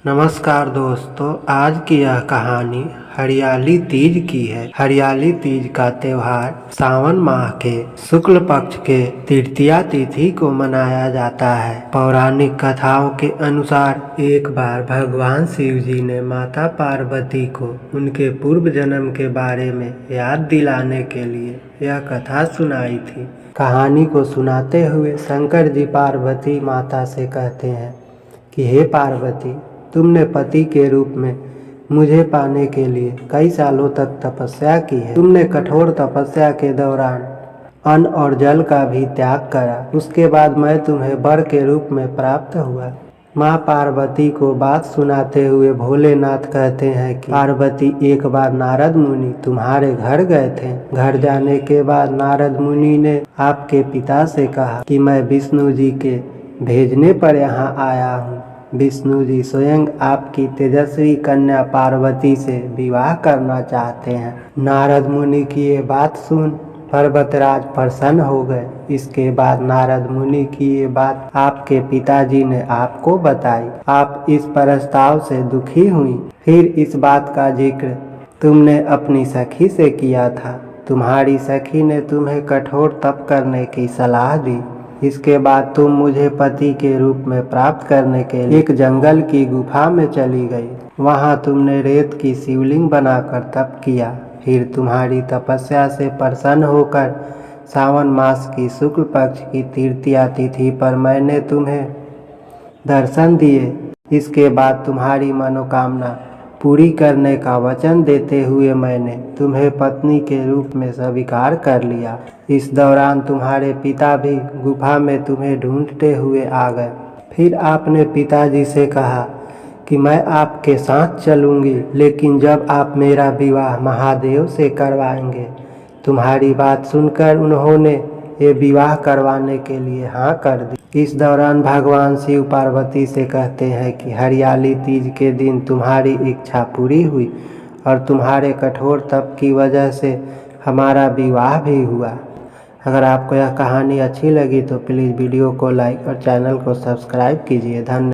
नमस्कार दोस्तों, आज की यह कहानी हरियाली तीज की है। हरियाली तीज का त्योहार सावन माह के शुक्ल पक्ष के तृतीया तिथि को मनाया जाता है। पौराणिक कथाओं के अनुसार एक बार भगवान शिव जी ने माता पार्वती को उनके पूर्व जन्म के बारे में याद दिलाने के लिए यह कथा सुनाई थी। कहानी को सुनाते हुए शंकर जी पार्वती माता से कहते हैं कि हे पार्वती, तुमने पति के रूप में मुझे पाने के लिए कई सालों तक तपस्या की है। तुमने कठोर तपस्या के दौरान अन्न और जल का भी त्याग करा। उसके बाद मैं तुम्हें वर के रूप में प्राप्त हुआ। माँ पार्वती को बात सुनाते हुए भोलेनाथ कहते हैं कि पार्वती, एक बार नारद मुनि तुम्हारे घर गए थे। घर जाने के बाद नारद मुनि ने आपके पिता से कहा कि मैं विष्णु जी के भेजने पर यहाँ आया हूँ। विष्णु जी स्वयं आपकी तेजस्वी कन्या पार्वती से विवाह करना चाहते हैं। नारद मुनि की ये बात सुन पर्वतराज प्रसन्न हो गए। इसके बाद नारद मुनि की ये बात आपके पिताजी ने आपको बताई। आप इस प्रस्ताव से दुखी हुई। फिर इस बात का जिक्र तुमने अपनी सखी से किया था। तुम्हारी सखी ने तुम्हें कठोर तप करने की सलाह दी। इसके बाद तुम मुझे पति के रूप में प्राप्त करने के लिए एक जंगल की गुफा में चली गई। वहां तुमने रेत की शिवलिंग बनाकर तप किया। फिर तुम्हारी तपस्या से प्रसन्न होकर सावन मास की शुक्ल पक्ष की तृतीया तिथि पर मैंने तुम्हें दर्शन दिए। इसके बाद तुम्हारी मनोकामना पूरी करने का वचन देते हुए मैंने तुम्हें पत्नी के रूप में स्वीकार कर लिया। इस दौरान तुम्हारे पिता भी गुफा में तुम्हें ढूंढते हुए आ गए। फिर आपने पिताजी से कहा कि मैं आपके साथ चलूंगी, लेकिन जब आप मेरा विवाह महादेव से करवाएंगे। तुम्हारी बात सुनकर उन्होंने ये विवाह करवाने के लिए हाँ कर दी। इस दौरान भगवान शिव पार्वती से कहते हैं कि हरियाली तीज के दिन तुम्हारी इच्छा पूरी हुई और तुम्हारे कठोर तप की वजह से हमारा विवाह भी हुआ। अगर आपको यह कहानी अच्छी लगी तो प्लीज़ वीडियो को लाइक और चैनल को सब्सक्राइब कीजिए। धन्यवाद।